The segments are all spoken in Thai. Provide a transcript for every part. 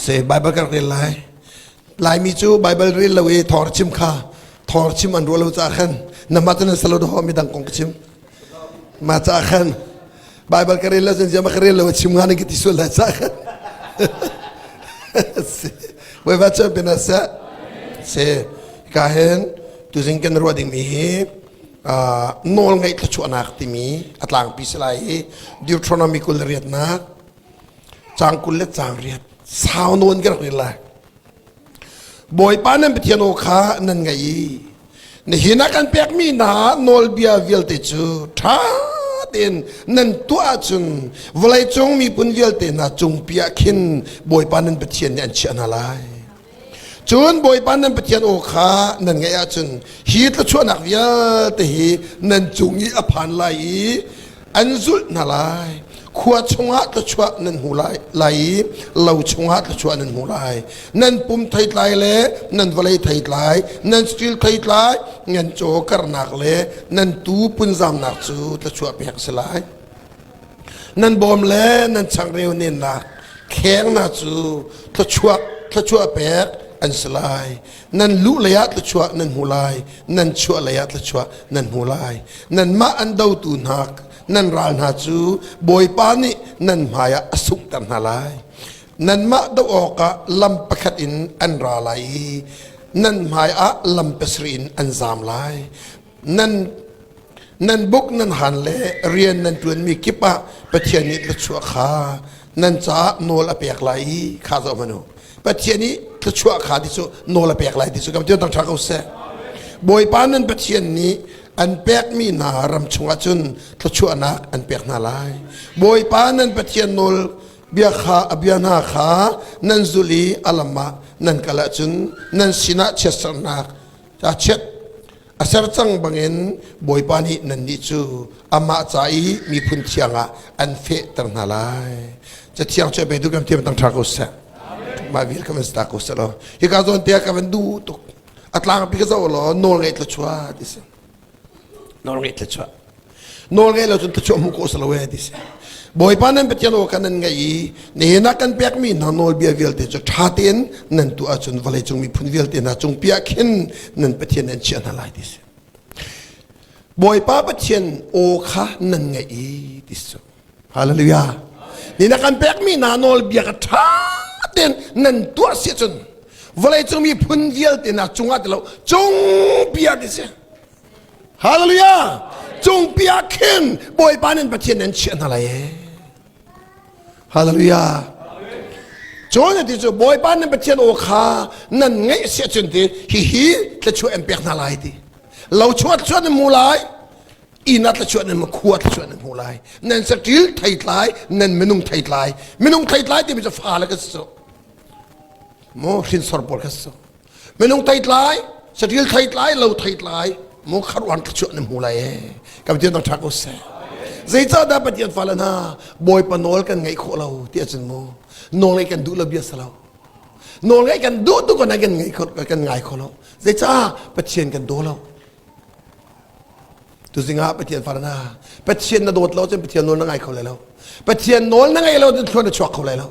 se Bible kan rin lai mi chu Bible rin lawi thor chim kha thor chim an ro lo cha khan namatan salo do mi dang kong chim ma cha khan Bible kan rin la jen jama kan rin lawi chim ngani ki tisul la cha khan we va cha benasa se ka hen tu jing kan ro ding mi nol ngai tla chu anak ti mi atlang pi slai Deuteronomy kul riat na chang kul le chang riat sao non gar ri la boy panan petian o kha nan ngai ne hina kan pek mi na nol bia vil te chu tha den nan tua chun volai chong mi pun vil te na chung pia khin boy panan petian an chana lai chun boy panan petian o kha nan ngai a chun hi tla chu nak via te hi nan chung i aphan lai an zul na lai khua chunga tla chua nan hulai lai lau chunga tla chua nan hulai nan pum thai lai le nan valai thai lai nan stil thai lai ngan cho kar nak le nan tu pun zam nak chu tla chua pek selai nan bom le nan chang reu nen na kheng na chu tla chua pek an selai nan lu leya tla chua nan hulai nan chua leya tla chua nan hulai nan ma an dau tu nak nan ral na chu boy pa ni nan maya asuk tam na lai nan ma do oka lam pakhat in an ra lai nan maya lam pesrin an zam lai nan buk nan han le rian nan tuan mi kipa pathian ni tla chua kha nan cha nol apek lai kha zo manu pathian ni tla chua kha di chu nol apek lai di chu kam ti tang tha ko se boy pa nan pathian ni an pek mi na ram chunga chun tla chu anak an pek na lai boy pa nan pathian nol bia kha abia na kha nan zuli alama nan kala chun nan sina chesanak ta chet asar chang bangin boy pa ni nan ni chu ama chai mi phun thianga an fe tar na lai cha thiang che be du kam tiam tang tha ko sa ma vir kam sta ko sa lo hi ka zon te ka van du to atlang pi ka zo lo nol ngai tla chua dis nol ngai tla chua nol ngai lo tla chua mu ko sa lo we dis boy panan petian o kanan ngai ne na kan pek mi na nol bia vil te cha ten nan tu a chun vale chung mi phun vil te na chung pia khin nan petian an chian halai dis boy pa petian o kha nan ngai dis hallelujah ni na kan pek mi na nol bia ka tha ten nan tu a si chun vale chung mi phun vil te na chunga te lo chung pia dis hallelujah chung pia khin boy panan petian an chian halai hallelujah chon ti chu boy pan nan pathian o kha nan ngai se chun ti hi tla chu em pek na lai ti lo chuat chuan mu lai ina tla chuan nan khuat chuan nan mu lai nan sakil thai lai nan menung thai lai ti bi cha fa la ka so mo sin sor por ka so menung thai lai sakil thai lai lo thai lai mo kharwan tla chuan nan mu lai kam ti nang thak o se zai cha da patian falana boy panol kan ngai kholo ti achun mo nol ngai kan du la bia salo nol ngai kan du tu kan ngai kan ngai kholo zai cha patian kan do lo tu zinga patian falana patian na dot lo chen patian nol ngai kholo lo patian nol ngai lo tu thon chok kholo lo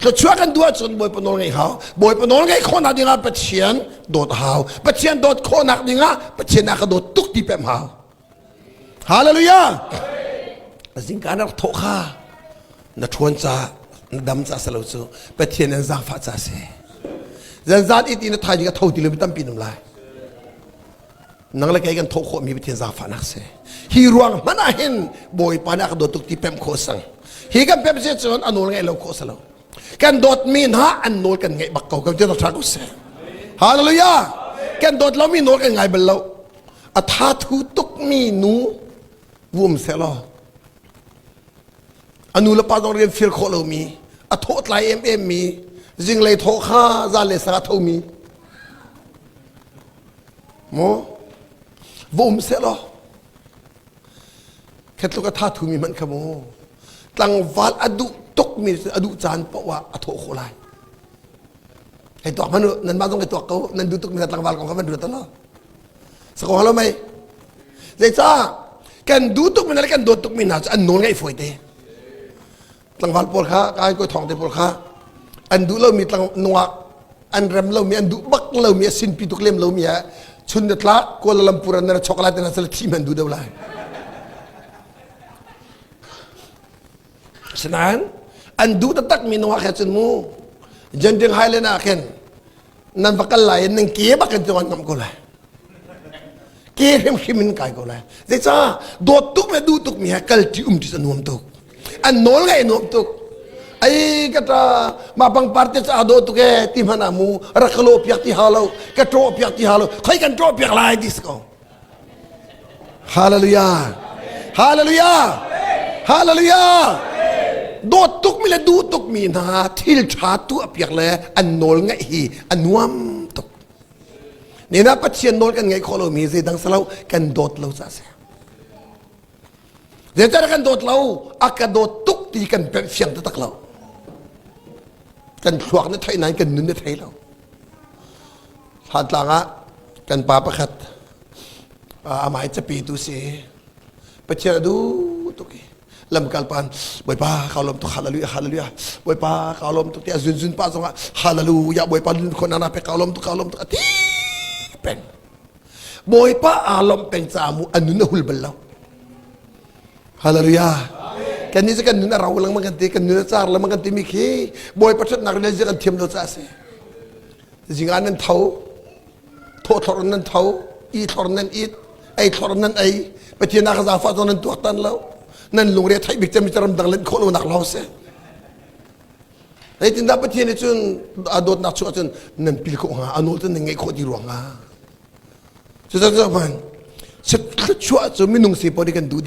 lo chwa kan du achun boy panol ngai hao boy panol ngai khona dinga patian dot hao patian dot khona dinga patian na ka dot tuk ti pem hao hallelujah zing kana thokha na thon cha na dam cha salo chu pathian an za fa cha se zan zat it in thai ga thau ti le tam pinum lai nang la kai kan thok kho mi pathian za fa nak se hi ruang mana hin boy pa na ka do tuk ti pem kho sang hi kan pem se chon anol ngai lo kho salo kan dot min ha an nol kan ngai bak ko kan ta tha ko se hallelujah kan dot lo mi nol kan ngai bel lo a tha thu tuk mi nu vum se lo anu la pa dong rian fil kho lo mi a thot lai em mi jing lei tho kha za le sa tho mi mo vum se lo khet lo ka tha thu mi man kha mo tlang wal adu tok mi adu chan pa wa a tho kho lai ai to manu nan ma dong ai to ko nan du tok mi tlang wal ko ka man du ta lo sa ko halo mai zai cha kan du tok mi na kan do tok mi na an no ngai foi te tlang wal por kha kai ko thong te por kha อันดูเรามีตังนัวอันรำเรามีอันดูบักเรามีสินปีตุกเล่มเรามีชุนเดตละกัวลาลัมพูรันนั้นช็อกโกแลตนั้นสลัดที่มันดูเดาเลยฉะนั้นอันดูตักมีนัวแค่จนมูจันจึงให้เลยนะแค่นั่นบักกันไหลนั่งเก็บบักกันจวนน้ำกูเลยเก็บให้มันกายกูเลยเจ้าโดดตุกไม่ดูตุกมีกัลที่ที่สนุมตุกอันโนลไงนวมตุกไอ้กระมาบังปาร์ตี้จะเอาโดตุกที่มันอามูรักโลพิกที่ฮาโลกระโจพิกที่ฮาโลใครกันโจพิกลายดิสก็ฮาเลลูยาฮาเลลูยาฮาเลลูยาโดตุกมีและดูตุกมีนาทิลชาตัวพิกเลยอันโนลไงฮีอันนวมตุกนี่นะปัจเจียนโนลกันไงขอเรามีสิดังสลาวกันโดดเราจะเสียเดี๋ยวจะกันโดดเราอากาศโดดตุกตีกันเป็นเสียงตะตักเรากันขวากในไทยนั้นกันนึนในไทยเราหัดหลังกันปาประคัดอาหมายจะปีตุเสไปเชื่อดูตุกลำกาลปันบอยป้าเขาลมตุกฮาเลลูยาฮาเลลูยาบอยป้าเขาลมตุกเตียซุนป้าสงะฮาเลลูยาบอยป้าคนนั้นไปเขาลมตุกที่เป็นบอยป้าอารมณ์เป็นสามุอันนุนหุ่นเบลล์ฮาเลลูยากันนี้จะกันนึกเราลังมันกันตีกันนึกซาร์ลังมันกันตีมิคีบอยประชันนักเรียนจะกันเทียมเราจะเสียจริงอันนั้นเท่าโทษทรนั้นเท่าอีทรนั้นอีไอทรนั้นไอไปเทียนนักศึกษาฟ้าตอนนั้นตัวตันแล้วนั่นโรงเรียนไทยบิ๊กจะมีจำดังเล่นโคโลนักเราเสียไอ้ที่นับไปเทียนจนอดนักชัวจนนั่นพิลโกงอันนู้นนั่นไงโคดีรวงจะจะมันสุดชั่วจะไม่นุ่งสีพอดีกันดู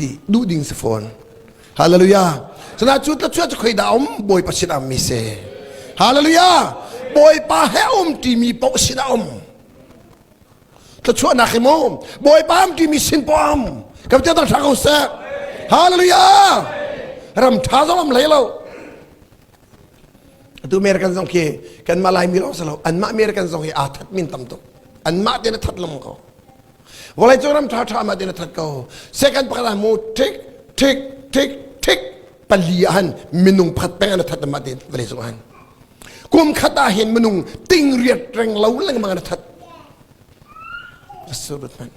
ดิ่งสิฟอนฮาเลลูยาฉะนั้นชุดชั่วจะเคยด่าบอยปัชนามิเซฮาเลลูยาบอยป้าเฮที่มีปอชินาถ้าชั่วนักมบอยป้าที่มีสินปอมกับเจ้าต้องทางเขาเสกฮาเลลูยารำท้าจะรำเลยเราตัวเมริกันส่งเกกันมาลายมีเราสลาวอันมาเมริกันส่งเกอาทัดมินตั้มตุอันมาเดนทัดลำเขาวันที่เราทำท่ามาเดินทัดเขาเสกันประกาศมูทิกปลีอันมินุงพัดแป้งทัดมาเดินวันที่สุดอันกุมขัดเห็นมินุงติงเรียดแรงเล่าเรื่องมันทัดสุดมัน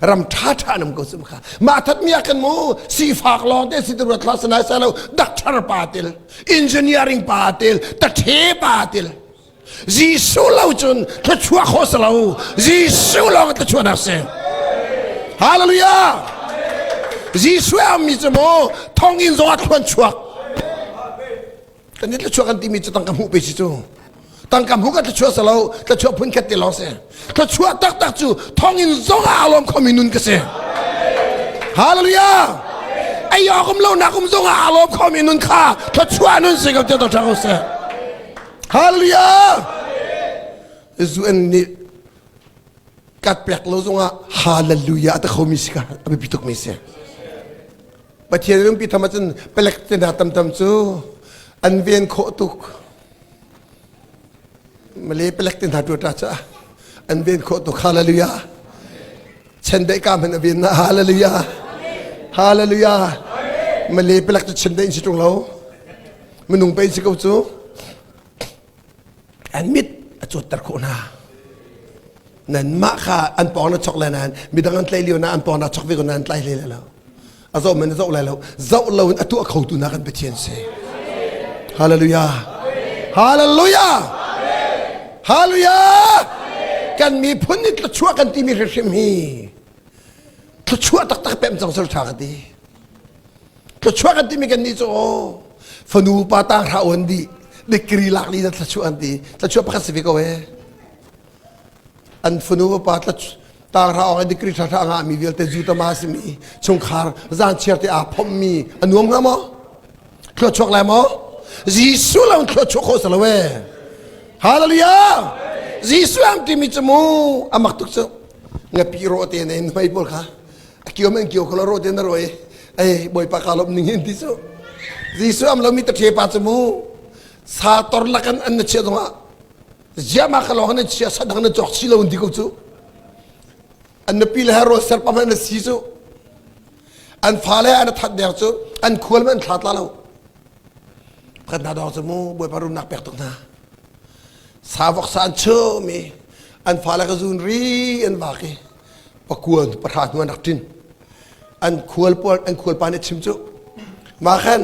รำท่าน้ำกุศลค่ะมาทัดมีกันมูสีฝากลองได้สิตรวจลาสนาสาเราดักทาร์ปาติลอินจิเนียริงปาติลตัดเทปาติลจีสูเราจนทัดชัวโคสเราจีสูเราทัดชัวนักเสียฮาเลลูยาจีสูอามิจโมทองอินโซอัดคนชัวแต่นี่ทัดชัวกันที่มีจะตั้งกำหูไปสิจูตั้งกำหูกันทัดชัวสเราทัดชัวพุ่นแค่ติลอเสียทัดชัวตักจูทองอินโซอารมณ์คอมินุนกันเสียฮาเลลูยาไอ้ยอกุมเล่านักกุมโซอารมณ์คอมินุนข้าทัดชัวนุนสิกับเจ้าตัวเจ้าเสียฮาเลลูยาส่วนนี้กัดเปลกเราส่งฮาเลลูยาแต่เขามีสิการไม่พิทุกไม่เสียประเทศเรื่องพิธามจันเปลกเต็นหาตำจูอันเวียนโคตุกมาเลยเปลกเต็นหาตัวตาจ้าอันเวียนโคตุกฮาเลลูยาฉันได้การมันเวียนนะฮาเลลูยาฮาเลลูยามาเลยเปลกจะฉันได้อินสิตรงเรามันนุ่งไปสิเขาจูอันมิดจุดตะโกนานั่นมาค่ะอันปองนัดช็อกเลยนั่นมีดังอันไล่เลี้ยวนะอันปองนัดช็อกไปก่อนนั้นไล่เลี้ยวแล้วอาโซมันจะอะไรแล้วเจ้าเราอันตัวเขาตัวนักกันไปเชียนเสฮาเลลูยาฮาเลลูยาฮาเลลูยากันมีพ้นนิดละชั่วกันที่มีเรื่องมีละชั่วตักเป็นจังสุดทางดีละชั่วกันที่มีกันนี่โจฟนูปาตาราวันดีเด็กกรีลักลีนั่นละชั่วอันดีละชั่วพักสิฟิกเอาไว้อันฟนูปาตาราอันเด็กกรีท่าทางมีเวลแต่จุดมาสิมีชงคาร์จานเชียร์ที่อาพมมีอันนู้นมั้งมั้งคลอดช็อกเลยมั้งจีสุลามคลอดช็อกโคสละเว้ฮาเลลูยาจีสุลามที่มีจมูกอามักตุกซ์เงาปีโรเตนเองไม่บอกค่ะเกี่ยวมันเกี่ยวกับโรเตนนะรวยไอ้บอยปากกาลบนิ่งที่สุดจีสุลามเรามีตะเทียบจมูกสาตอร์ลักันอันนั้นเชื่อตรงอ่ะเจ้ามาขลุ่นนั้นเชื่อสัตว์นั้นจอกชิลวันที่กูจูอันนั้นพิลฮาร์โรเซอร์ปามันนั้นซีจูอันฟาเลอันนั้นทัดเดียวจูอันควรมันทัดแล้ว พัฒนาดองสมูบวยปารุนักเปียกตกนาสาวกสานเชื่อมีอันฟ้าละกจูนรีอันวากีปะกวนประธานวันนักจินอันควรปวดอันควรปานชิมจุมาขัน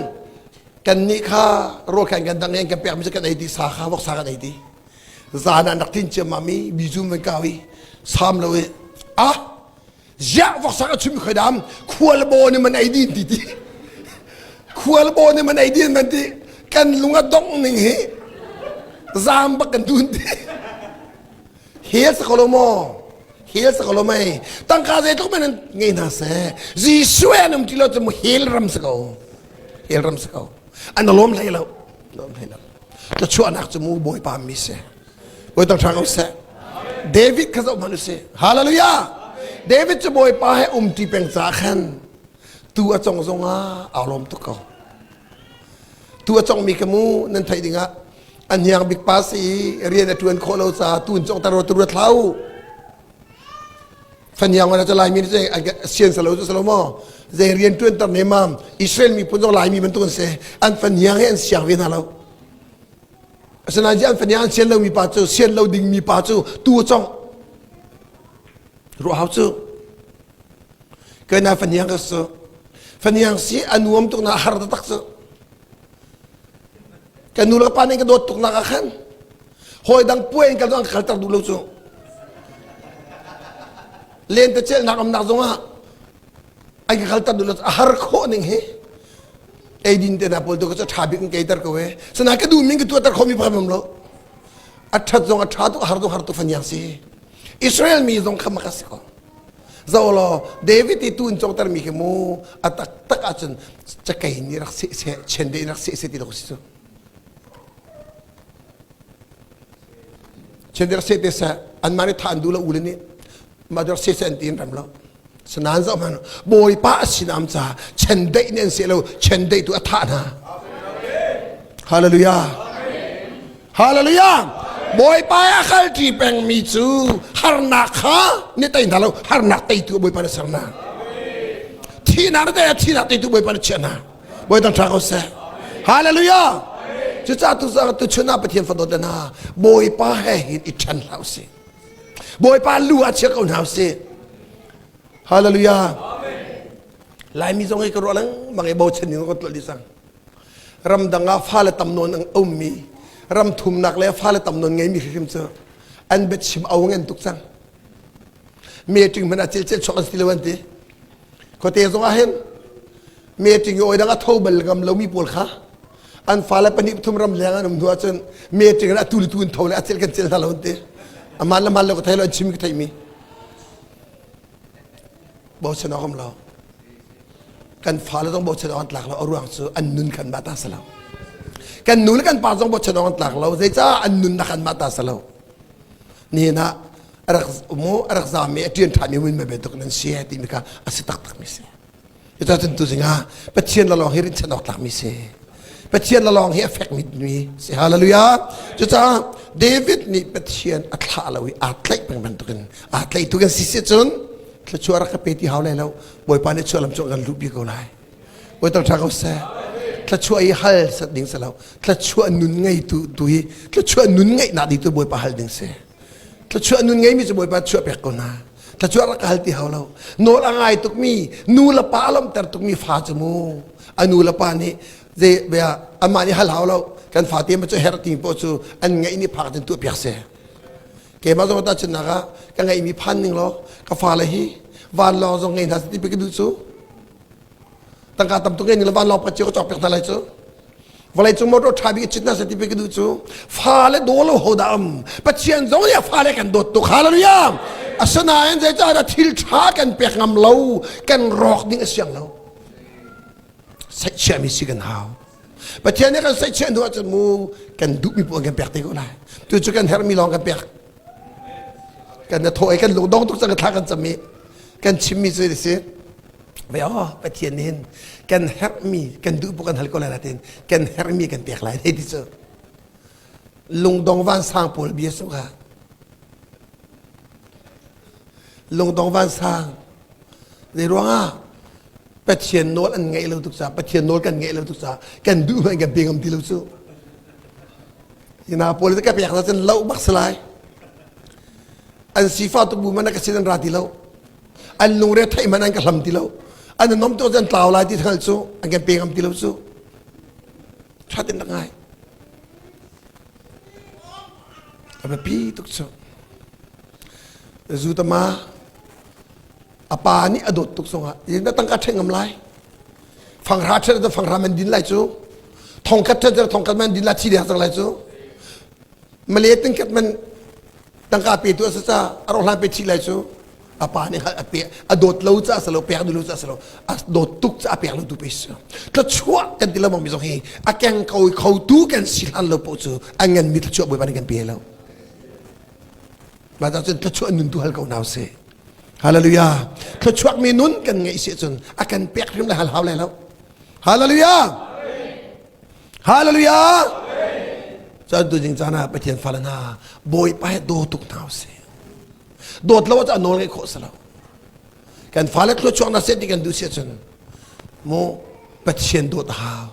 กันนี่ข้าโรคแข่งกันดังเองกันเปียกมิจกันไอดีสาขาวกสากันไอดีซานานักจินเจมามีบิจุมเป็นกาวีสามเลยอ่ะยะวกสากันชิมขดามควรโบนี่มันไอดีนดีควรโบนี่มันไอดีนมันดีกันลุงก็ต้องหนึ่งเหซามบักกันดุนดีเฮียสกลโมเฮียสกลโมตั้งคาเซตุกมันไงน่าเซ่จีสวยนุ่มที่เราจะมุเฮลรัมสกาวเฮลรัมสกาวอันนั้นล้มเลยแล้วล้มเลยแล้วจะชวนนักจะมูบอยปามิเซ่บอยต้องทางเอาเซ่เดวิดข้าจะมานุเซ่ฮาเลลูยาเดวิดจะบอยปาให้ที่เป็นสาขันตัวจงอารมณ์ตุกเขาตัวจงมีขมูนั่นไทยดิงะอันยังบิ๊กปาสีเรียนในทวนโคโลซาตุนจงตารตัวเท้าฟันยังวันจะลายมีนี่เซียนสโลจะสโลมอจะเรียนทวนตารเนมามอิสราเอลมีปุ่นจงลายมีบรรทุนเสอันฟันยังให้อันเสียงเวียนเราฉะนั้นอันฟันยังเซียนเรามีป่าจูเซียนเราดิ่งมีป่าจูตัวจงรู้เขาจูเกิดน่าฟันยังก็สูฟันยังสีอันวมตุกน่าหาร์ตักสูกันนูลpanen ka do tuk nakakan hoy dang puen ka do ang kaltar dulo so len ta chel nakam nak zonga ay kaltar dulo har ko ning he ay din te na pol do ko sa thabi ng kaitar ko we sa naka du ming tu tar khomi pa mamlo athat zonga thatu har do fanyang si Israel mi zong khamakas ko zawlo David itu uncong tar mi mo atak tak achun chakay ni rak se chende rak se ti do ko so Cendera sete sa anmani thandula ulini madar se sentin ramlo sanan za man boy pa sinam cha chendai nen selo chendai tu athana hallelujah hallelujah boy pa akal ti peng mi chu harna kha ni tai ndalo harna tai tu boy pa na sarna thi na da thi na tai tu boy pa na chena boy dan tha ko sa hallelujahจะจ้าตุสาตุชนะประเทศฝนตกนะบอยป้าให้เห็นอิจฉาเราสิบอยป้าลู่อาเชือกเอาหนาวสิฮาเลลูยาลายมีทรงให้กระโดดบางไอ้บ่าวเชนิงก็ตัวลิสังรำดังอาฟ้าและตำนวนอุ้มมีรำทุ่มหนักแล้วฟ้าและตำนวนไงมีขึ้นเจออันเบ็ดชิมเอาเงินตุกสังเมียจึงมันอาจจะชอบสิเลวันทีเขาเตะส่งอาเห็นเมียจึงโอ้ยดังอาทูบัลกำเรามีปวดขาอันฟ้าและปนิบทุ่มรำแรงอันนุ่มดัวจนเมียจึงละตุลิตุนเท่าเลยอาเจลกันเจลทะเลวันทีอามันละมันเราก็ไทยเราชิมก็ไทยมีบ่าวชนะของเรากันฟ้าเราต้องบ่าวชนะอันหลักเราเอาเรื่องอันนุนกันมาตาสลาวกันนุนกันป่าต้องบ่าวชนะอันหลักเราใจจ้าอันนุนนักกันมาตาสลาวนี่นะรักโมรักษาเมียที่ยันทำมีวินมาเป็นตัวนั้นเสียที่มีการอาศัยตักมิเสียยุทธจันทุสิงห์ปัจเจียนละลองเฮรินชนะตักมิเสียปัจเจียนละลองเฮเอฟเฟกต์มิดมีเสียฮาเลลูยาจุดจ้าเดวิดนี่ปัจเจียนอัตลาลาวิอัตไลเป็นตัวกันอัตไลตัวกันสิเสียจนถ้าชัวร์ก็เป็นที่เขาเลยแล้วบ่อยปานนี้ชัวร์ลำจงกันรูปยี่ก็ได้บ่อยต้องทำเขาเสียถ้าชัวร์ไอ้ฮัลสัตดิ่งเสียแล้วถ้าชัวร์นุนไงตัวฮีถ้าชัวร์นุนไงนาดีตัวบ่อยปานฮัลดิ่งเสียถ้าชัวร์นุนไงมีจะบ่อยปานชัวร์เปียกคนนะถ้าชัวร์รักฮัลที่เขาแล้วโนรังไงตุกมีนูละปาลมแต่ตุกมีฟ้าจมูอันนูละปานี่เจ้าเบียอามานี่ฮัลเขาแล้วกันฟ้าเตียมมันจะเฮรติงโปจูอันไงนี่พักจนตัวเปียกเสียเกี่ยมาสมมติฉันนะคะกันไงมีพันหนึ่งแล้วก็ฟ้าเลยฮีวันรอส่งเงินทัศน์ที่ไปกันดูซูตั้งการทำตัวเงินนี่ละวันรอปัจจัยก็จบเพียงเท่าไรซูวันไรซูมรถทาบิกจิตน่าสติไปกันดูซูฟ้าเลยโดนเราหัวดำปัจจัยส่งเนี่ยฟ้าเลยกันโดดตุกฮาเลลูยาอาสนาเอ็นใจจ้าจะทิลชากันเปียกงำเรากันรอกดิ้งเสียงเราใส่เชื่อมีสิกันหาวปัจจัยนี้กันใส่เชื่อดูว่าจะมูกันดุมีพวกกันเปียกตีก็ได้ตัวจุกันเฮรมีลองกันเปียกกันจะถอยกันหลงดองทุกสังกัดทักกันจะมีกันชิมมีส่วนเสียไปอ๋อไปเทียนเห็นกันเฮรมีกันดูพวกกันฮัลโกลาลาเทนกันเฮรมีกันเปียกหลายที่ที่สุดลุงดองวันสร้างปูนเบียสุขาลุงดองวันสร้างในร้องอ่ะไปเทียนโน้ตอันไงเราทุกสาไปเทียนโน้ตกันไงเราทุกสากันดูมันกันเปียงกันที่เราสู้ ina politika pek na chen lau bak selai an sifa tu bu mana kasidan rati lau an lungre thai manan ka hlam ti lau an nom to chen tlaw lai ti thal chu an ke pengam ti lau chu thatin ngai abe pi tuk chu zutama apa ni adot tuk songa yin da tang ka thengam lai phang ra thar da phang ra man din lai chu thong kat thar thong kat man din la chi de sang lai chu male tin kat man tang ka pe tu sa aro hlan pe chi lai chu apa ni kha pe adot lo cha sa lo pe du lo cha sa lo adot tuk cha pe lo tu pe sa tla chua kan ti la mong mi so hi a keng khau tu kan sil han lo po chu angan mi tla chua boi ban kan pe lo ba ta chen tla chua nun tu hal ko naw se hallelujah tla chua mi nun kan ngai se chun akan pek rim la hal haw lai lo hallelujah hallelujah cha tu jing chana pa thian falana boi pa do tuk naw se dot lo cha nol ngai kho sa lo kan falet lo chong na se ti kan du se chun mo pa thian do ta haw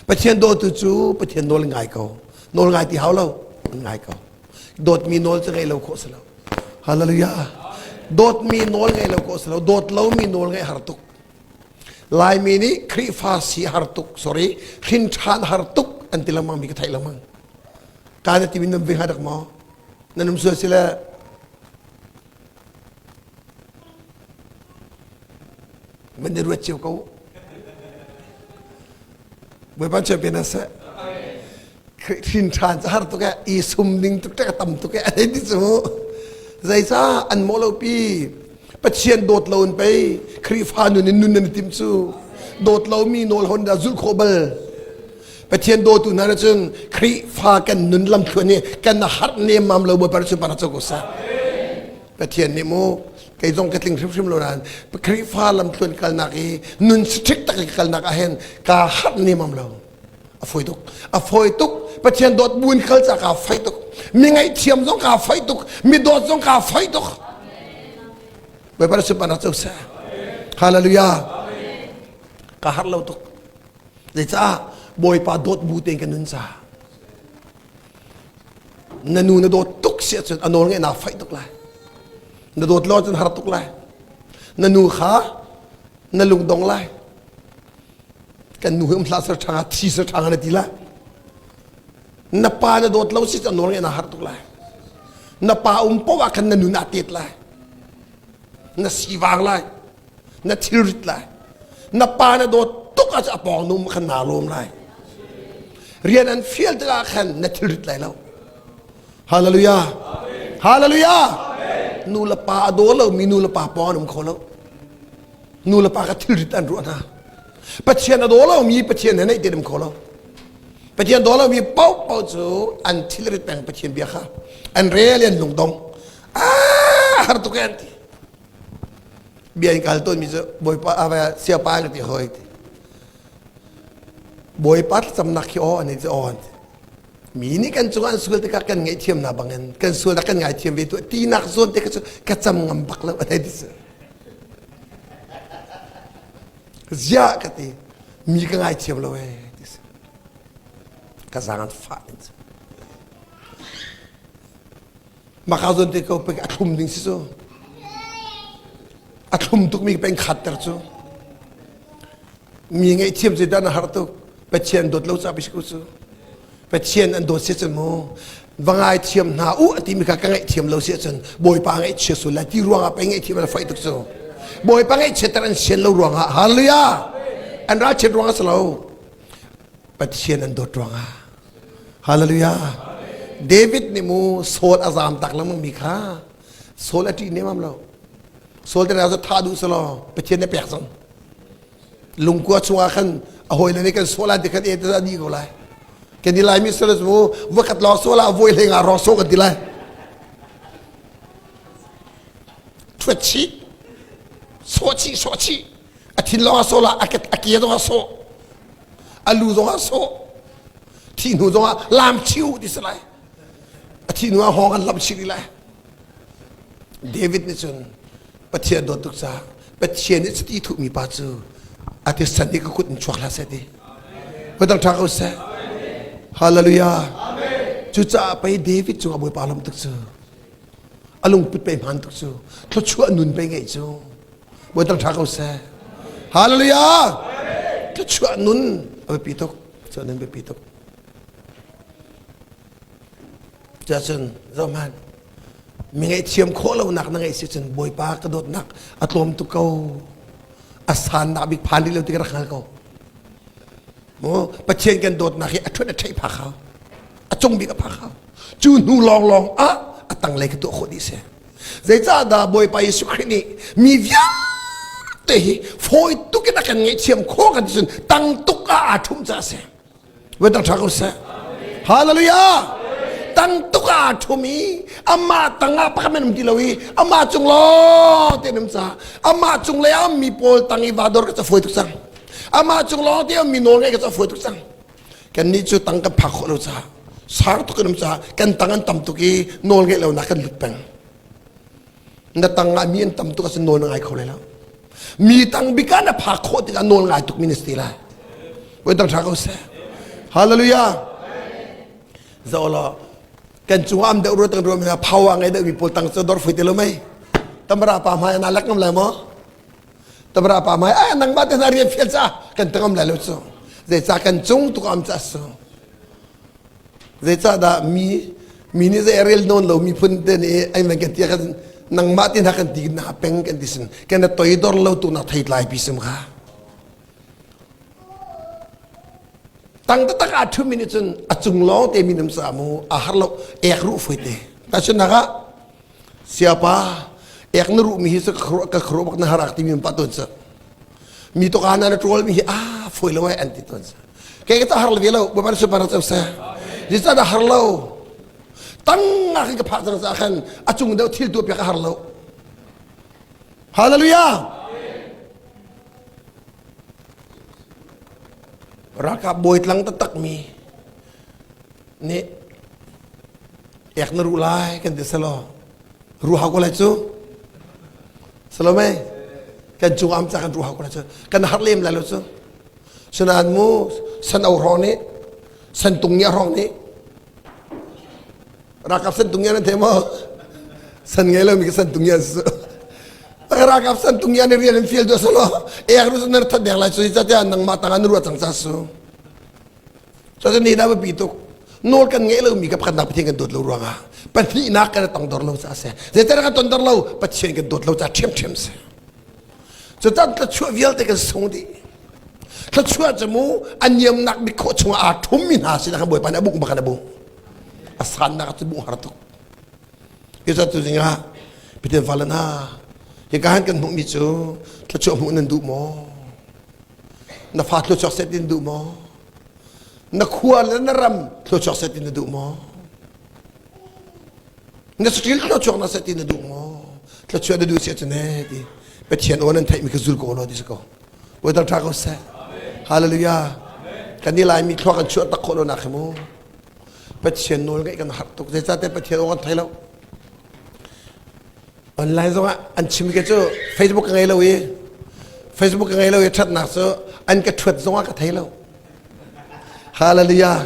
pa thian do tu chu pa thian nol ngai ko nol ngai ti haw lo ngai ko dot mi nol cha ngai lo kho sa lo hallelujah dot mi nol ngai lo ko sa lo dot lo mi nol ngai har tuk lai mi ni khri fa si har tuk sorry khin than har tuk an ti lamang mi ka thai lamang ka na ti min nam ve ha dak mo nanum so silaมันจะรวยเจียวเขาเมื่อปัจจุบันนั้นทิ้งทานจะหาตัวแกอีสุมดิ้งตัวแกต่ำตัวแกอะไรที่สุดใจซาอันโมโลปีปัจเจียนโดดลงไปครีฟานุนนุนนันติมซูโดดลงมีโนลฮอนดาซุลโคเบลปัจเจียนโดดตุนั่นจึงครีฟากันนุนลำตัวนี้กันหัดเนียมามเราเมื่อปัจจุบันนั้นจะกุศลปัจเจียนนี่โมไอ้ตรงกระติงชิมโลนันครีฟ้าลำต้นกัลนักอีนุนสตริกตะกัลนักอาเห็นกาหัดนี่มั่มเราอฟอยตุกประเทศดอดบุญกัลจากกาไฟตุกมีไงเทียมต้องกาไฟตุกมีดอดต้องกาไฟตุกไปประสบปัญหาเจ้าเสียฮาเลลูยากาหัดเราตุกเดี๋ยวจ้าบอยปาดอดบูเตงกันนุนจ้านันนูนดอดตุกเสียจนอันโน้นไงน่าไฟตุกเลยนโดดลอจนหาตุกไลนนูขานลุงดงไลกันนูเฮมลาสทางทีสทางนั่นทีละนปานโดดลอสิจะนอนไงนะหาตุกไลนปาปว่ากันนนูนาติดไลนสีวางไลนทิริตไลนปานโดดตุกอาจจะปองนุ่มขันนาลมไลเรียนอันเฟียลตะขันนทิริตไลแล้วฮาเลลูยาฮาเลลูยานูละปาโดเรามีนูละปาปอนมขอแล้วนูละปากระทิริตันรัวนะปัจเจียนโดเรามีปัจเจียนไหนเดิมขอแล้วปัจเจียนโดเรามีเป้าจูอันทิริตันปัจเจียนเบียร์ค่ะอันเรียนลงดงฮาร์ตุกันทีเบียร์กัลต้นมีจะบอยป้าอะไรเสียป้ากันที่หอยทีบอยป้าสำนักขี้อ้ออันนี้จะอ่อนมีนี่กันส่วนส่วนที่กันไงเทียมนาบังเงินกันส่วนที่กันไงเทียมไปตัวที่นักส่วนที่กันจำงำบักแล้วอะไรดิสิยากกันทีมีกันไงเทียมแล้วดิสิกันสั่งฟ้าดิสิมาข้าวส่วนที่เขาไปอัดทุ่มดิ้งสิโซอัดทุ่มทุกมีเป็นขัดแต่โซมีไงเทียมจะด้านหาตุไปเชียนโดดเล่าซาบิสกุโซไปเชียนอันโดดเสียจนโมวังไอเทียมนาอุที่มีการไงเทียมเราเสียจนบอยปังไอเชียสุดละที่รวงไปไงเทียมเราไฟตุกโซบอยปังไอเชียตรันเชียนเรารวงฮาเลลูยาอันรัชเชียนรวงสลาวไปเชียนอันโดดรวงฮาเลลูยาเดวิดนี่มูโซลอาซามตักแล้วมึงมีค่าโซลอที่นี่มั่งเราโซลที่เราจะท่าดูสลาวไปเชียนในเปียกสังลุงกัวชัวขันเอาหอยเลยนี่กันโซลที่กันเอตจะดีกว่าไรกันดีไลมิสเลสโมวักตลอดโซลาโวยเลยงารอโซกันดีไลทวชีโซชีอาทิตย์ละโซลาอากียต้องโซอาลูต้องโซที่หนูต้องลามชิวดิสไลอาทิตย์หนูห้องกันลำชิวดิไลเดวิดนี่จนปะเทียนโดนตุกซาปะเทียนนี่สติถูกมีปัจจุอาทิตย์สันนิก็คุดชวกลาเสดีก็ต้องทักเอาเส ฮาเลลูยาจุจ่าไปเดวิดจงเอาบุยปาลมตุกซูอารมณ์ปิดไปมันตุกซูเขาชั่วนุนไปไงจูบุยตั้งทักเขาเสฮาเลลูยาเขาชั่วนุนเอาไปปีตกชั่วนุนไปปีตกจะจนเรามันมีไงเทียมโคเราหนักนั่งไงสิจนบุยปากระโดดหนักอัตลมตุกเขาอาสานนักบิกพานที่เราติกระขันเขาโอ้ประเชียนกันโดดหนักอัตช่วยใช้ผักเขาอัตจงบิกผักเขาจูนูลองอัตตั้งเลยกับตัวคนดีเสียใจจ้าดาบุยไปยิสุครินีมีวิญญาณเตะฝอยตุกนักกันไงเทียมโคกันจนตั้งตุกอาทุ่มจ้าเสียเวทตั้งทักเขาเสียฮาเลลูยาตั้งตุกอาทุมีอามาตั้งอาปะมันมีลวีอามาจงล้อเต็มจ้าอามาจงเลยอามีโพลตั้งอีวาดอร์ก็จะฝอยตุกสังอามาจงล้อที่อามีโนงก็จะฝอยตุกสังกันนี่จูตั้งกับผักเราจ้าสารตุกันจ้ากันตั้งอันตั้มตุกีโนงเรานักกันลุดแปงนั่นตั้งอามีอันตั้มตุกสันโนงไงเขาเลยแล้วมีตั้งบิการผักโคติกันโนงไงตุกมินิสติละเวทตั้งทักเขาเสียฮาเลลูยาจะเอาละกันจงอามเดือดร้อนตั้งรวมนะภาวะไงเดือดมีโพลตั้งเสดอร์ฟิตเลยไหมตำราป่าไม้น่ารักน้ำไหลมั้งตำราป่าไม้นังมาเดินนารีฟิลซ่ากันตั้งน้ำไหลเลยซ้อเดี๋ยวกันจงตุกอามจ้าซ้อเดี๋ยวดามีนี่จะเรียลโนนเรามีพุ่นเดนี่ไอ้แม่กันที่กันนังมาที่นักกันดีน่าเป็งกันดิสันกันตัวอีดอร์เราตัวน่าไทยไลฟ์พิสมค่ะตั้งแต่ตั้งอาทิตย์มินิจนอาจุงล้อเตมินมสามูอาหารเราเอกรู้ฟุยเตแต่ฉันนะคะsiapa ek nuru mi hisa ka khro bak na harak ti mi patun sa mi to kana na troll mi foi lo anti ton sa ke ta har le lo ba sa para sa disa da har lo tang nga ka pha sa khan achung do thil tu pe ka har lo hallelujah raka boit lang tatak mi ni yak na rulay kan de salo ruha ko la chu salo mai kan chu am cha kan ruha ko la chu kan harlem la lo chu sanan mu san au ro ni san tung nya rong ni rakap san tung nya na themo san ngai lo mi san tung nya su rakap san tung nya ni rian fiel do salo yak ru san ta de la chu cha cha nang ma tangan ru chang cha su cho nên đã bị tụt nô cần nghe lâu mình gặp khán giả phải nghe đột lâu rồi à, bắt khi nát cái tông đột lâu ra sẽ, giờ tới cái tông đột lâu, bắt khi cái đột lâu ra chém sẽ, cho ta ta chúa viết cái sông đi, ta chúa cho mu anh em nát bị khó chung à thum mình hà sẽ là cái buổi pan bụng bạc cái bụng, asan nát cái bụng hara tu, cái sao tu chính à, bị tiền phá na, cái cái cái bụng bị chú, ta chúa mu nên đủ mò, na phát lo cho sẽ tin đủ mò na khua le na ram lo chok set in du mo na skill lo chok na set in du mo lo chwa du set ne di pe thian onan thai mi ka zul ko lo dis ko bo ta tha ko sa hallelujah kan ni lai mi thwa kan chwa ta ko lo na khmo pe thian nol ga kan hat to je cha te pe thian on thai lo online zo an chim ke cho facebook ngai lo ye facebook ngai lo ye that na so an ka thwat zo ka thai lo hallelujah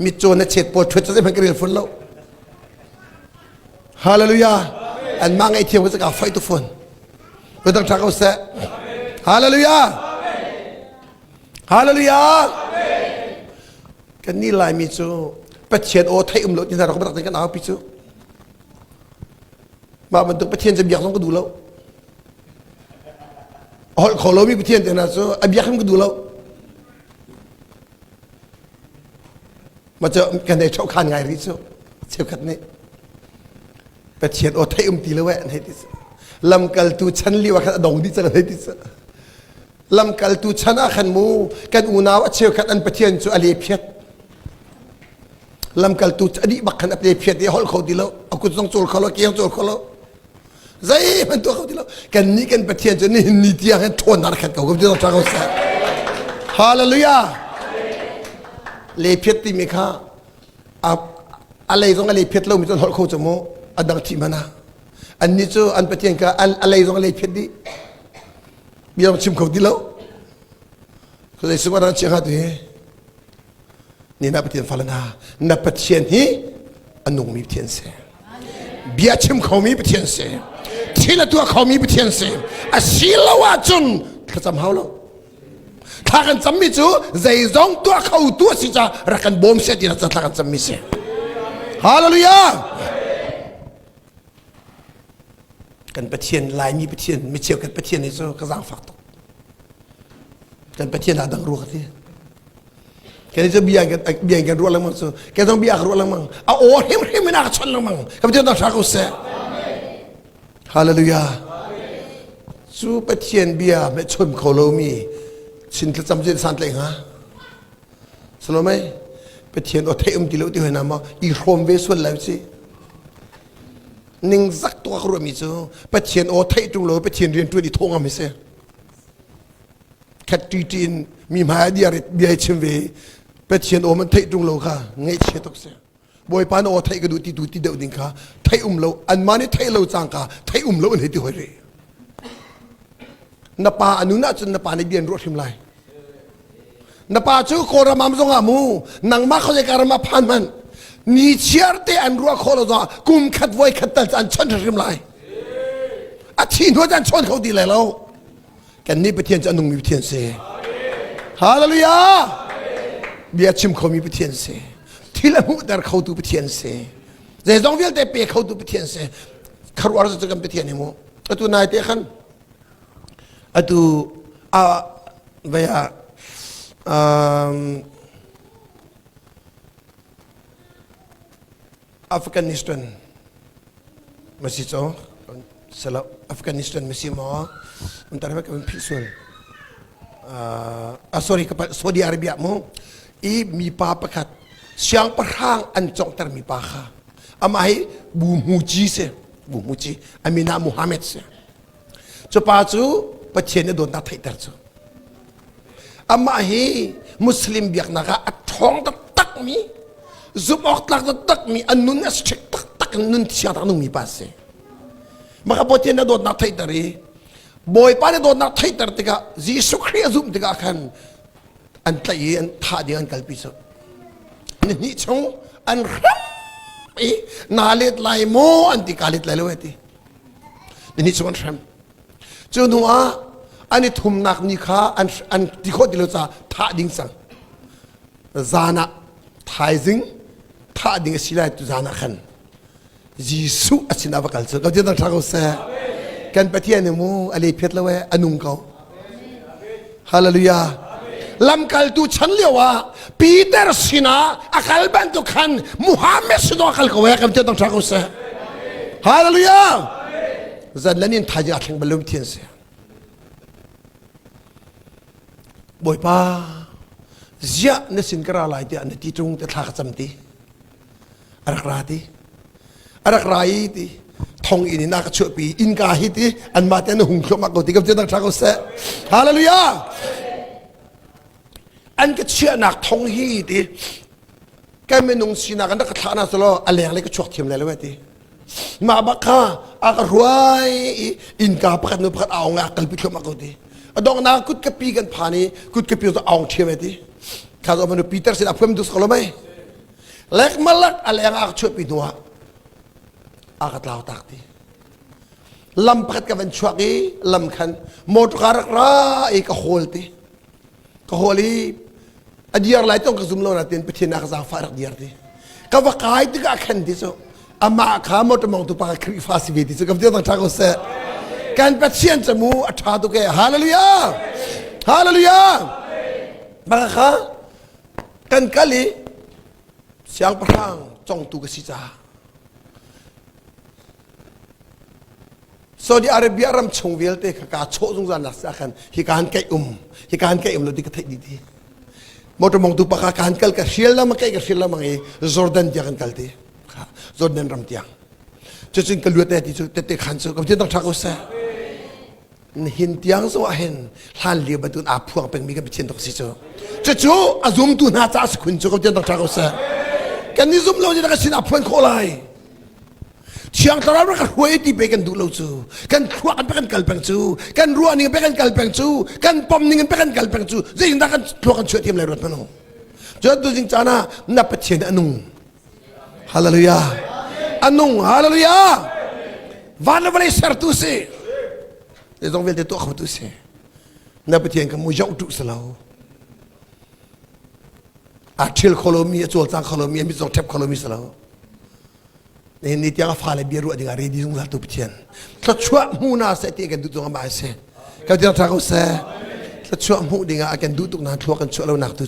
mi cho na chet po thwet se man kri fun lo hallelujah an mang ai thiam ka fai tu fun bo tang thak se hallelujah hallelujah kan ni lai mi cho pa chen o thai lo ni na ro ba tak kan a pi chu ma man tu pa chen je biak song ko du lo hol kholo mi pa chen te na so a biak ko du loมาเจอกันในชาวขันไงริโซเชี่ยวขันนี่ไปเชียนโอไทยตีละแวะให้ดิสลำกัลตูชันลิวขันดงดิสให้ดิสลำกัลตูชันอาขันมูกันอูนาวเชี่ยวขันอันไปเชียนสุอเลเพียดลำกัลตูอดีบักขันอัปเลเพียดที่ฮอลเขาดีแล้วเอาคุณต้องโจลเขาแล้วเกี่ยวโจลเขาแล้วใจมันตัวเขาดีแล้วกันนี้กันไปเชียนจนนี่นี่ที่ยังทวนนารขันเขาก็จะต้องทำเขาเสียฮาเลลูยาเลเพียรติมีค่าอะไรตรงอะไรเพียรเรามีต้นหอโคจมูอดังที่มันนะอันนี้จู่อันเป็นยังไงอะไรตรงอะไรเพียรดิมีอะไรชิมเขาดีแล้วเขาเลยสวัสดิ์เชียงฮาดี นี่นับเทียนฟัลนานับเทียนฮีอันนุ่งมีเทียนเสเบียชิมเขามีเทียนเสที่ละตัวเขามีเทียนเสอาศิลวะจุนเขาจำเขาแล้วถ้ากันจำไม่จูใจจงตัวเขาตัวสิจ้ารักกันบ่มเสียดีนะจะถ้ากันจำไม่เสียฮาเลลูยากันเทียนลายมีเทียนไม่เชี่ยวกันเทียนในโซ่ก็สร้างฝักตกกันเทียนดังรัวกันที่แกนี่จะเบียงกันรัวลังมังสู้แกต้องเบียงรัวลังมังเอาโอ้เฮมไม่น่าชนลังมังกับเทียนต้องชักอุเสฮาเลลูยาสู้เทียนเบียไม่ชนเขาโลมีสินทรัพย์จำเจนสันเลยฮะสโลไหมเทียนเอาเทียมติโลติหัวน้ำมาอีโรมเวสวนแล้วสินิ่งสักตัวครัวมีเจ้าเทียนโอเทียจุงโลเทียนเรียนตัวดีทงอ่ะไม่ใช่แค่ตีจีนมีมาเดียร์เบียชิมเวเทียนโอมันเทียจุงโลค่ะไงเชื่อตกเสียบอยปานโอเทียก็ดูที่เดียวดิ้งค่ะเทียโลอันมานี่เทียโลจังค่ะเทียโลอันเหตุหัวเร่นับปาอนุนาจนนับปาในเบียนรถทิมไลนับปาชูโครามามซงอามูนังมาเขาจะการมาพันมันนี่เชียร์เตอันรัวโคลจ้ากุมขัดไว้ขัดตันอันชนทิมไลอาทิตย์หัวจันชนเขาดีเลยแล้วกันนี่เป็นเทียนจะนุ่งมีเทียนเสฮาเลลูยาเบียชิมเขามีเทียนเสที่ละมุดแต่เขาดูเทียนเสเจ้าต้องเวลแต่เปียเขาดูเทียนเสคารวาร์จะกันเทียนนี่มั้งตัวนายเตะขันitu via Afghanistan masih so selalu Afghanistan masih mau antara mereka peaceful sorry kepada Saudi Arabia mu mi pa pekat siang perang ancong ter mi pa kha amai bu muji se bu muji Amina Muhammad se cepat tuเทียนโดนนัดไทยเตอร์จูอามาฮีมุสลิมเบียกนักอัดท้องตักมีซุบออกตักมีอันนู้นสเช็คตักนู้นที่อันนู้นมีภาษามาขับเทียนโดนนัดไทยเตอร์บอยป้าโดนนัดไทยเตอร์ติกาจีสุขเรียซุมติกาขันอันไทยอันท่าดีอันกัลปิโซนี่ชงอันรัมนาเลตไลโมอันติกาเลตไลโลเวตินี่ชงอันรัมจนว่าอันนี้ทุ่มนักนี่ค่ะอันที่เขาดิโลจ้าท่าดิ้งสังจานะท่าจิงท่าดิ้งสิไลตุจานะขันยิสุอาชินาบักลส์ก็จะต้องทักเขาเสียกันไปที่อันนี้มูอะไรเพียรแล้วเว้อนุงเขาฮาเลลูยาลำกัลตุฉันเลี้ยวว่าปีเตอร์สินะอัคลบันตุขันมุฮัมมัดสุดอัคลเขาเว้กันจะต้องทักเขาเสียฮาเลลูยาจันนี่ท้ายจะถึงบรรลุเทียนเสียบ่อยป้าเจ้าเนสินกระไรที่อันที่ตรงที่ทักจำตีอะไรกระไรอะไรกระไรที่ทองอินนักช่วยปีอินกาฮิตีอันมาเตนหุ่งขมากกว่าที่กับเจ้าทักเขาเสียฮาเลลูยาอันก็เชื่อนักทองฮิตีแกไม่นุ่งสีนักอันนักฐานะสโลอะไรอะไรก็ชกเทียมเลยเลยที่มาบักข้าอากรวยอินกาประกันนุประกันเอางากัลปิขมากกว่าที่ดองนาคุดกปีกันผ่านี้คุดกปีตัวเอาเทียมที่ข้าจะมาดูปีเตอร์สินะเพิ่มดูสกอลไหมเล็กมาลักอะไรyang akuช่วยปีนัวอากัดลาวตักที่ลำพัดกับเป็นช่วงนี้ลำคันหมดการรักร้ายก็โฮลที่ก็โฮลีอดีตอะไรต้องกระซุ่มโลนัดเตียนไปที่นักสาวฟารักดีที่ก็ว่าใครที่ก็ขันที่สุดอามาข้ามดมองตัวปากคริฟาสิเวที่สุดกับเจ้าต้องทักเขาเสียการเป็นเชียนจมูกอัฐาตุกฮาเลลูยาฮาเลลูยามาค่ะกันกะลีเสียงพระจงตุกสิจ้าซาอุดิอาระเบียรำชงเวลเตะข้าโชว์จงจานักสักขันฮิการแก่ฮิการแก่เราดีก็เทดีดีมดมองตัวปากการกัลกับเชียร์ละมันแก่กับเชียร์ละมันจอร์แดนยังกัลตีจอร์แดนรำเตียงจะจึงกัลวัดที่สุดเตะขันสุดกับที่ต้องทักเขาเสียหินเตียงสวะเห็นฮันเลียบตุนอาพวงเป็นมีกันเป็นเช่นตกสิโจจะจูอาซุมตุนหาจ้าสกุลจูกับที่ต้องทักเขาเสียกันนี่ซุมเราจะได้สินอาพวงโคไลเชียงตราบกันหัวที่ไปกันดูเราจูกันหัวกันไปกันกัลปังจูกันรัวนี่ไปกันกัลปังจูกันปอมนี่กันไปกันกัลปังจูจะยินได้กันหัวกันช่วยทีมเลยรถมันโ Jual tu jing cana na petien anung. Haleluya. Anung, haleluya. Vale vale sertu se. Les ont veulent tout tout se. Na petien kamu jauh tu selau. Atil kolomi, jual tang kolomi, mi zong tep kolomi selau. Ini tiang fale biru dengan ready zong satu petien. Kecuali muna saya tiga duduk dengan bahasa. Kau tidak tahu saya. Kecuali mu dengan akan duduk nak keluar kan cualau nak tu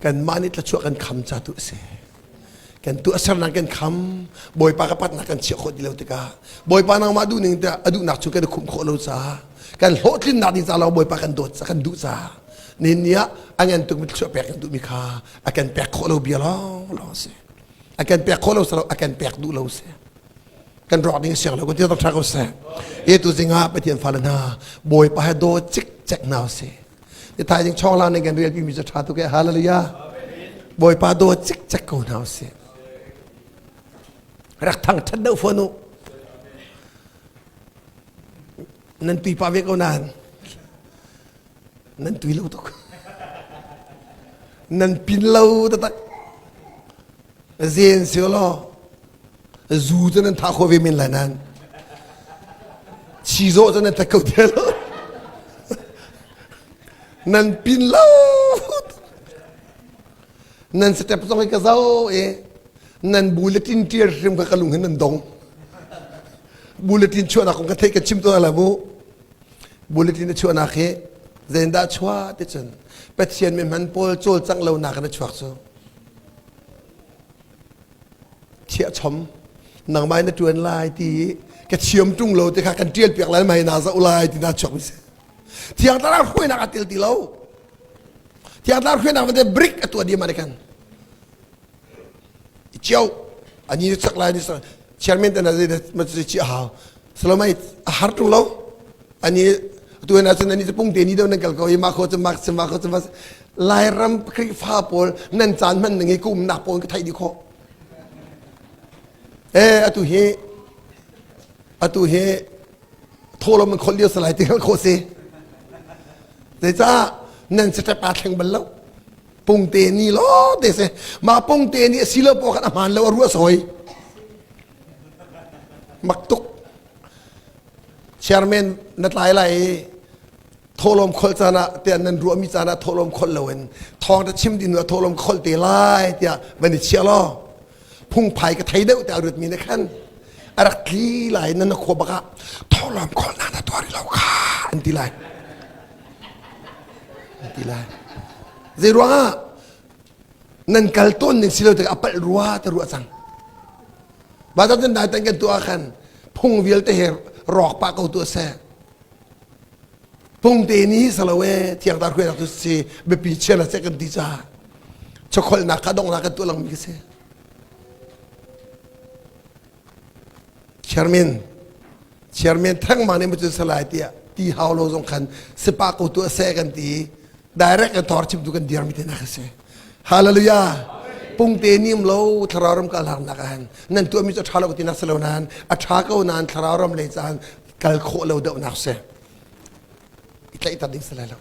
kan manit kecuali kan kam jatuh se. Kan tu asal nak kan kam, boy pakapat nak kan ciok di laut teka. Boy panang madu ni dia adu nak cukai kum kau sah. Kan hotlin nak di salau boy pakan dot, kan du sah. Ninya angan tu mikso pek tu mikha, akan pek kau bialang se. Akan pek kau salau akan pek du lau se. Kan rock ni siang lau kau tidak tahu se. Itu singa petian falana, boy pakai dot cik cek nau se. Di thai jing chong lan ni kan real pi mi jatuh ke haleluya. Boy pakai dot cik cek kau nau se. Rak thang thật đâu phun nụ nên tùy pa việc câu nan nên tùy lâu tục nên pin lâu tất tất riêng xíu lo dù cho nên thao khôi về mình là nan chỉ dỗ cho nên ta cầu thế lo nên pin lâu nên step trong cái dâu ấy nan bulletin tiar rim ka kalung nan dong bulletin chua na kong ka thai ka chim to la bu bulletin chua na khe zenda chua te chen patient me man pol chol chang lo na ka na chuak so chia chom nang mai na tuan lai ti ka chiam tung lo te kha kan tiel piak lai mai na za ulai ti na chok se tiang ta khoi na ka til ti lo tiang ta khoi na ma de brick atwa dia marekan Ciao, ani cak lain ni chairman dan ada macam cia hal. Selama itu hartung lau, ani tuan asan ani sepung teni dah nengkal kau yang makho semak lairam krik fapol nan jan man nengi kum nak pol ketai di kau. Atu he, tolong mengkol dia selai tinggal kau se. Jadi nan setiap pateng belau. Pung teni lo dese ma pung teni sila po kan aman lo ruas hoy maktuk chairman natlai lai tholom khol chana te nan ru mi chana tholom khol lowen thong ta chim din wa tholom khol te lai tia bani chialo phung phai ka thai deu ta rut mi na khan arak ki lai nan kho baka tholom khol na na tori lo kha anti lai Zerua nan kalton ning silo te apal ruwa te ruwa sang. Bata ten datang kan tu akan pung wil te her rock pa kau tu se. Pung te ni salawe tiang tar kue tu si bepi chela se kan tija. Chokol nak kadong nak tu lang mi se. Chairman thang mane mu tu salai tia ti haulo zong kan sepa kau tu se kan ti. Direct ke torchip tu kan diam itu nak se. Haleluya. Pung tenim lo thararam kalang nakahan. Nan tu ami tu thalo ko tinak salonan. Athaka unan thararam lejan kal kho lo do nak se. Ita ding salalo.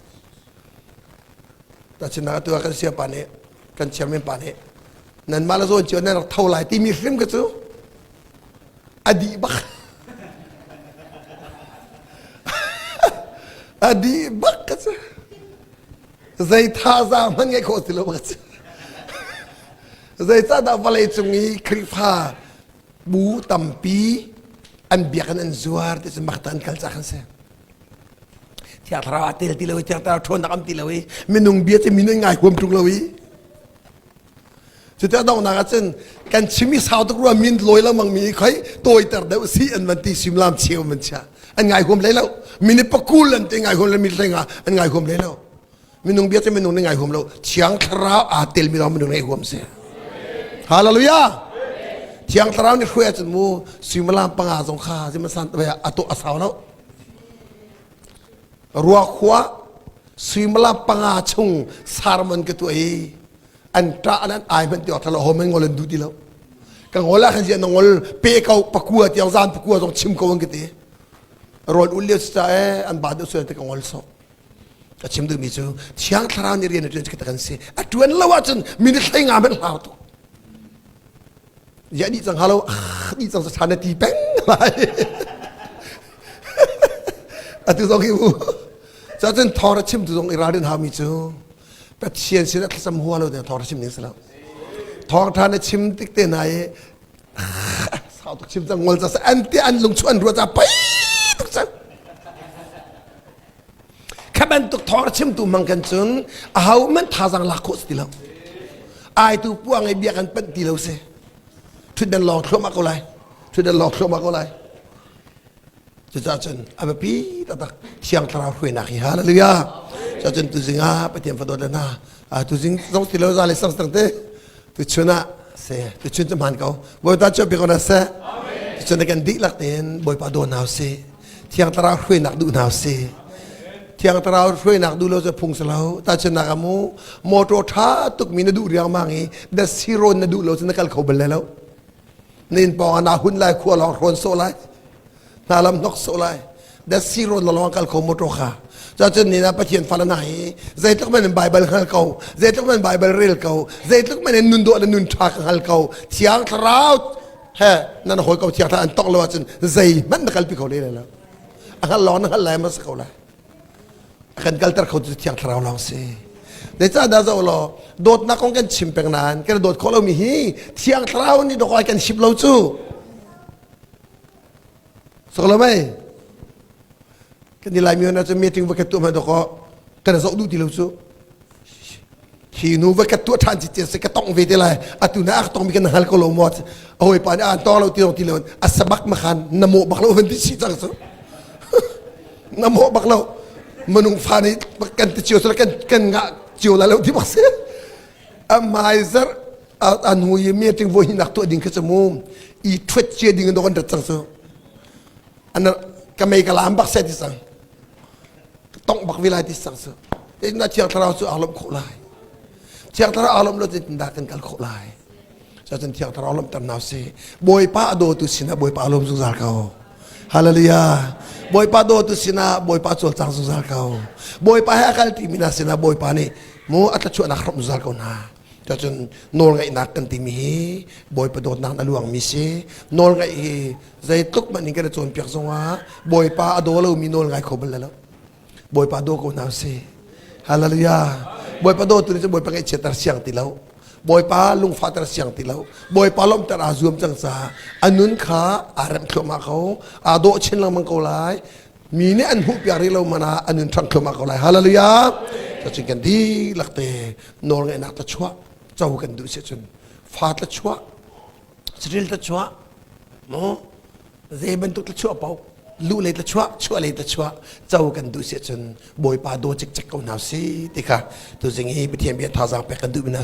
Ta china tu akan siapa ne? Kan chairman pane. Nan malazo cio nan thau lai ti mi film ke tu. Adi bak. Adi bak ke tu. Zai taza man ngai kho silo bak. Zai ta da valai chungi krifa bu tampi an biakan an zuar te semaktan kal chakan se. Tiatra atel tilawi tiatra thon nakam tilawi minung bia te minung ngai hom tung lawi. Kita dong nak chen kan chimi sao tu ruam min loi la mang mi khai toi tar da si an man ti simlam chiu man cha. An ngai hom le lo mini pakul an te ngai hom le mi lenga an ngai hom le lo. Minung biasa minung nengai hom lo, tiang terau atel minung nengai hom se. Haleluya. Tiang terau ni khuya cemu simalam pangazong kha, simasan baya atau asal lo. Ruak khua simalam pangacung sarman ketuai. Anta anan ai men tiok thalo hom ngolen du di lo. Kang ngola kan sia ngol pe kau pakua tiang zan pakua zong chim kau ngete. Rod ulias ta an badu so te kang ngol so. ก็ชิมดูมีจูเชียงทราวนี่เรียนเรื่องจะกันเสียอัดวันละว่าจนมีนิสัยงามเป็นลาวตัวอย่างนี้จังฮัลโหลนี่จังสถานที่แป้งอะไรอันที่สองคือจะจนทอร์ชิมตัวตรงอิราเดนฮามิจูแต่เชียนเสียที่สมหัวเราเนี่ยทอร์ชิมนี่สิแล้วทอร์ทานชิมติ๊กเต้นไหนสาวตุกชิมจังงอลจะอันที่อันลงชวนรัวจะไปตุกจังแค่เป็นตุกทอร์ชิมตัวมังกันจนเอามันท่าจังลักโคสติแล้วไอตัวพวกไอเบียกันเป็นติแล้วเสียทุดเดินหลอกเข้ามาก็เลยทุดเดินหลอกเข้ามาก็เลยจะจัดจนอาแบบพี่ตัดเชียงตราหุยนักฮิฮาเลยอะจัดจนตุจิงาไปเตรียมฟัดโดนนะตุจิงต้องติแล้วจะเลยสังสังเตตุชนะเสียตุชนจะมันเขาบอยตาเจ้าเป็นคนนั้นเสียตุชนกันดีลักเต็นบอยปาโดนหนาวเสียเชียงตราหุยนักดูหนาวเสียเชียงตราหุยนักดูเราจะพุ่งสลาวตาชนะกัมูมอโตท่าตุกมีนดูเรียงมังงี้เดซิโรนนดูเราจะนักการเขาเบลแล้วนินปองนาหุ่นไล่ขวาลองคนโซไลนาลำนกโซไลเดซิโรนลองกันเขาโมโตค่ะจะจนนี่นะประเทศฟาลานายใจทุกมันเป็นไบเบิลฮัลเขาใจทุกมันไบเบิลเรลเขาใจทุกมันนุนโดนนุนทักฮัลเขาเชียงทราวเฮ้นั่นหัวเขาเชียงทราวต้องเลยว่าจนใจมันนักการพิเขาเลยแล้วอันร้อนอันแรงมาสักเขาเลยกันกัลตร์เขาจะเชียงทราวลองสิเดี๋ยวจะได้จะว่าโดดนักของกันชิมเป็นนานกันโดดเขาเรามีฮีเที่ยงเท้านี่ดอกไม้กันชิมเราจู่สกลไหมกันนี่ลายมีนะจะมีถึงวัคตัวมาดอกกันจะดูที่เราจู่ฮีนูวัคตัวทันจิตเจสก็ต้องเวทีเลยอัตุนักต้องมีกันหัลกลมหมดโอ้ยป่านนี้อ่านต่อเราที่เราอัศบักมาขันนโมบักเราเป็นที่ชิจังสู้นโมบักเรามนุษย์ฟานี่กันติดเชื้อแล้วกันงะจิวแล้วที่บอกเสียอามาอิซร์อันหูยมีถึงวันนักตัวดิ่งขึ้นสมุมอีทวดเชียดิ่งโดนดัดจังสู้อันนั้นก็ไม่กล้าบักเสียที่สั่งต้องบักวิไลที่สั่งสู้แต่น่าเชื่อทาราสู้อารมณ์โคลายเชื่อทาราอารมณ์เราจะด่ากันกันโคลายจะจนเชื่อทาราอารมณ์ตำนาวเสียบอยป้าโดตุสินะบอยป้าอารมณ์สุขสันต์เขาฮาเลลูยาบอยป้าโดตุสินะบอยป้าโจลจังสุขสันต์เขาบอยป้าให้อากาศที่มินาสินะบอยป้านี่มูอัตชวนักรบสุขเขาหน้าจะจนโนลไงนักกันที่มีบอยประโดดนักนลวงมีเสโนลไงใจตุกมันนี่ก็จะจนเปียกสงะบอยป้าอโดเรามีโนลไงขบแล้วบอยป้าโดก็น่าเสฮาเลลูยาบอยป้าโดตัวนี้จะบอยป้าไงเชิดตาเสียงติแล้วบอยป้าลุงฟ้าตาเสียงติแล้วบอยป้าล้มตาอาซูมจังสาอันนุนขาอารมณ์ขมาเขาอาโดเช่นลังมังกรไลมีเนี่ยอันหุบยาริเรามานาอันนุนทังขมาเขาไลฮาเลลูยาจะจึงกันดีหลักเตโนลไงนักตะชัวเจ้ากันดูเสียจนฟ้าตะชัวสริลตะชัวโมเจ็บเป็นตุกตะชัวเปล่าลู่เลยตะชัวชัวเลยตะชัวเจ้ากันดูเสียจนบอยป้าโดจิกจิกเขาหนาวสิติค่ะตัวจริงฮีไปเทียมเบียดท่าสังไปกันดูบินา